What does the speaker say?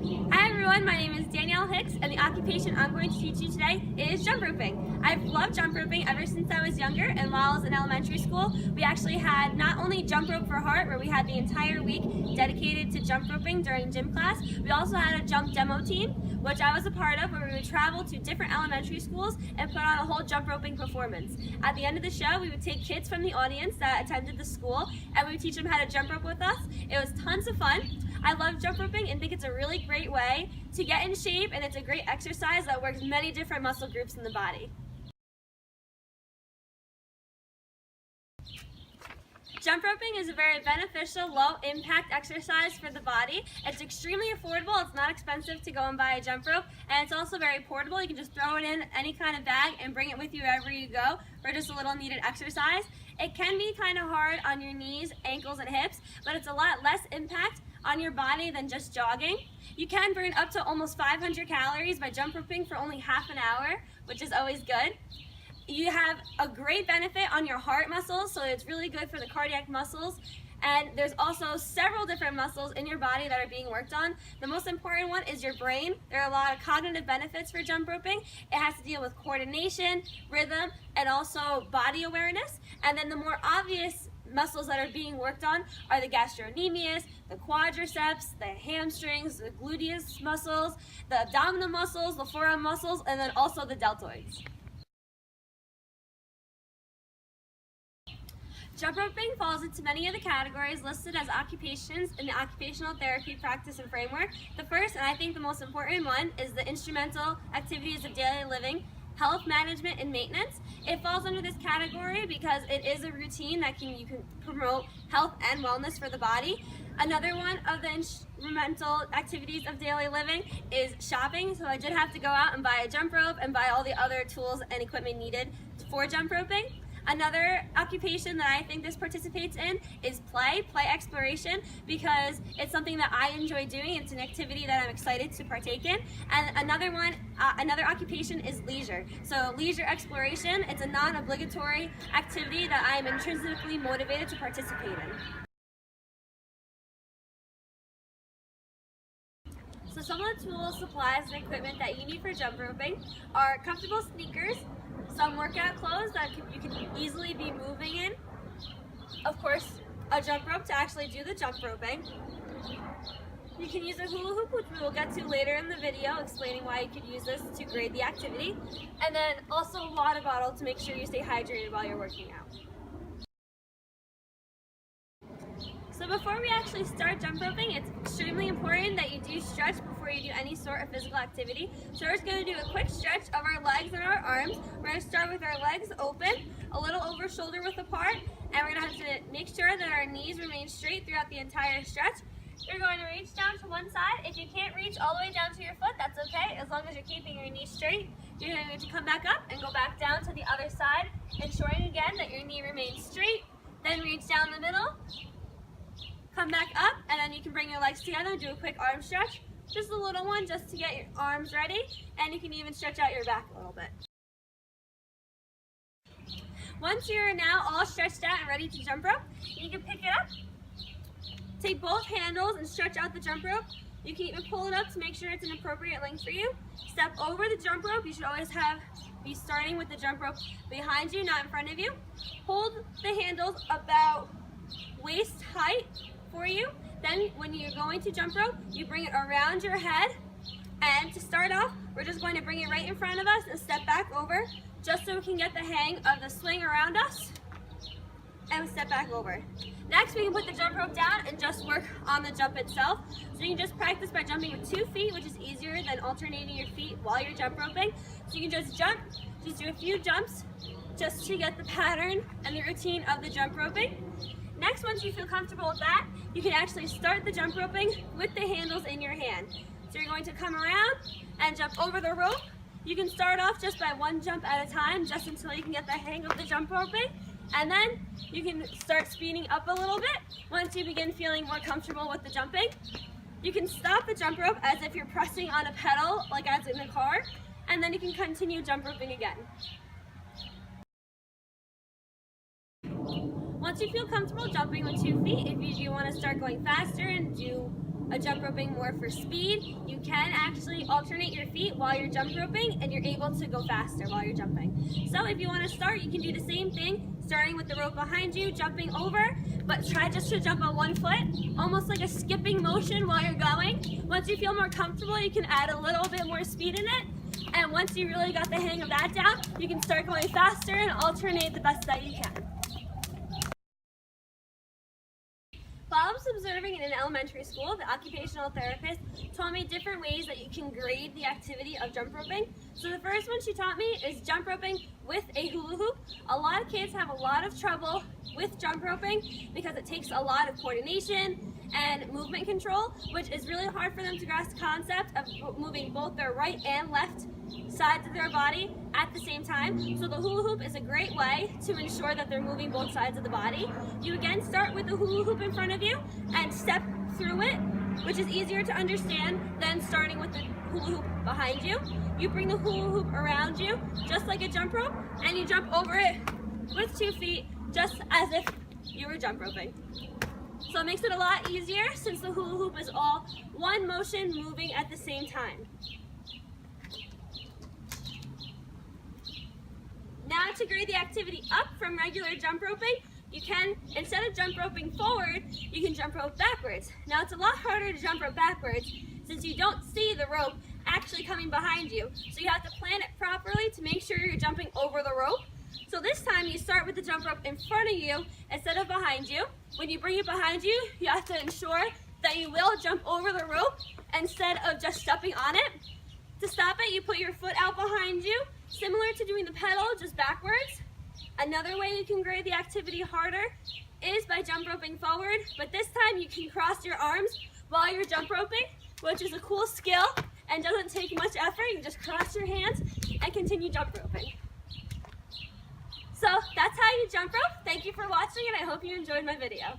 Hi everyone, my name is Danielle Hicks, and the occupation I'm going to teach you today is jump roping. I've loved jump roping ever since I was younger, and while I was in elementary school, we actually had not only jump rope for heart, where we had the entire week dedicated to jump roping during gym class, we also had a jump demo team, which I was a part of, where we would travel to different elementary schools and put on a whole jump roping performance. At the end of the show, we would take kids from the audience that attended the school, and we would teach them how to jump rope with us. It was tons of fun. I love jump roping and think it's a really great way to get in shape, and it's a great exercise that works many different muscle groups in the body. Jump roping is a very beneficial, low-impact exercise for the body. It's extremely affordable, it's not expensive to go and buy a jump rope, and it's also very portable. You can just throw it in any kind of bag and bring it with you wherever you go for just a little needed exercise. It can be kind of hard on your knees, ankles, and hips, but it's a lot less impact on your body than just jogging. You can burn up to almost 500 calories by jump roping for only half an hour, which is always good. You have a great benefit on your heart muscles, so it's really good for the cardiac muscles. And there's also several different muscles in your body that are being worked on. The most important one is your brain. There are a lot of cognitive benefits for jump roping. It has to deal with coordination, rhythm, and also body awareness. And then the more obvious muscles that are being worked on are the gastrocnemius, the quadriceps, the hamstrings, the gluteus muscles, the abdominal muscles, the forearm muscles, and then also the deltoids. Jump roping falls into many of the categories listed as occupations in the Occupational Therapy Practice and Framework. The first, and I think the most important one, is the instrumental activities of daily living, health management and maintenance. It falls under this category because it is a routine that you can promote health and wellness for the body. Another one of the instrumental activities of daily living is shopping. So I did have to go out and buy a jump rope and buy all the other tools and equipment needed for jump roping. Another occupation that I think this participates in is play exploration, because it's something that I enjoy doing. It's an activity that I'm excited to partake in. And another occupation is leisure. So leisure exploration, it's a non-obligatory activity that I am intrinsically motivated to participate in. So some of the tools, supplies, and equipment that you need for jump roping are comfortable sneakers, some workout clothes that you can easily be moving in, of course a jump rope to actually do the jump roping. You can use a hula hoop, which we will get to later in the video, explaining why you could use this to grade the activity, and then also a water bottle to make sure you stay hydrated while you're working out. So before we actually start jump roping, it's extremely important that you do stretch before you do any sort of physical activity. So we're just going to do a quick stretch of our legs and our arms. We're going to start with our legs open, a little over shoulder width apart, and we're going to have to make sure that our knees remain straight throughout the entire stretch. You're going to reach down to one side. If you can't reach all the way down to your foot, that's okay, as long as you're keeping your knees straight. You're going to come back up and go back down to the other side, ensuring again that your knee remains straight. Then reach down the middle. Come back up, and then you can bring your legs together, do a quick arm stretch, just a little one just to get your arms ready, and you can even stretch out your back a little bit. Once you're now all stretched out and ready to jump rope, you can pick it up, take both handles and stretch out the jump rope. You can even pull it up to make sure it's an appropriate length for you. Step over the jump rope. You should always be starting with the jump rope behind you, not in front of you. Hold the handles about waist height for you. Then when you're going to jump rope, you bring it around your head, and to start off, we're just going to bring it right in front of us and step back over, just so we can get the hang of the swing around us, and step back over. Next, we can put the jump rope down and just work on the jump itself. So you can just practice by jumping with 2 feet, which is easier than alternating your feet while you're jump roping. So you can just jump, just do a few jumps, just to get the pattern and the routine of the jump roping. Next, once you feel comfortable with that, you can actually start the jump roping with the handles in your hand. So you're going to come around and jump over the rope. You can start off just by one jump at a time, just until you can get the hang of the jump roping. And then you can start speeding up a little bit once you begin feeling more comfortable with the jumping. You can stop the jump rope as if you're pressing on a pedal, like as in a car, and then you can continue jump roping again. Once you feel comfortable jumping with 2 feet, if you do want to start going faster and do a jump roping more for speed, you can actually alternate your feet while you're jump roping and you're able to go faster while you're jumping. So if you want to start, you can do the same thing, starting with the rope behind you, jumping over, but try just to jump on one foot, almost like a skipping motion while you're going. Once you feel more comfortable, you can add a little bit more speed in it. And once you really got the hang of that down, you can start going faster and alternate the best that you can. While I was observing in an elementary school, the occupational therapist taught me different ways that you can grade the activity of jump roping. So the first one she taught me is jump roping with a hula hoop. A lot of kids have a lot of trouble with jump roping because it takes a lot of coordination and movement control, which is really hard for them to grasp the concept of moving both their right and left sides of their body at the same time. So the hula hoop is a great way to ensure that they're moving both sides of the body. You again start with the hula hoop in front of you and step through it, which is easier to understand than starting with the hula hoop behind you. You bring the hula hoop around you just like a jump rope, and you jump over it with 2 feet just as if you were jump roping. So it makes it a lot easier since the hula hoop is all one motion moving at the same time. Now to grade the activity up from regular jump roping, you can, instead of jump roping forward, you can jump rope backwards. Now it's a lot harder to jump rope backwards since you don't see the rope actually coming behind you. So you have to plan it properly to make sure you're jumping over the rope. So this time you start with the jump rope in front of you instead of behind you. When you bring it behind you, you have to ensure that you will jump over the rope instead of just stepping on it. To stop it, you put your foot out behind you, similar to doing the pedal, just backwards. Another way you can grade the activity harder is by jump roping forward, but this time you can cross your arms while you're jump roping, which is a cool skill and doesn't take much effort. You just cross your hands and continue jump roping. So that's how you jump rope. Thank you for watching, and I hope you enjoyed my video.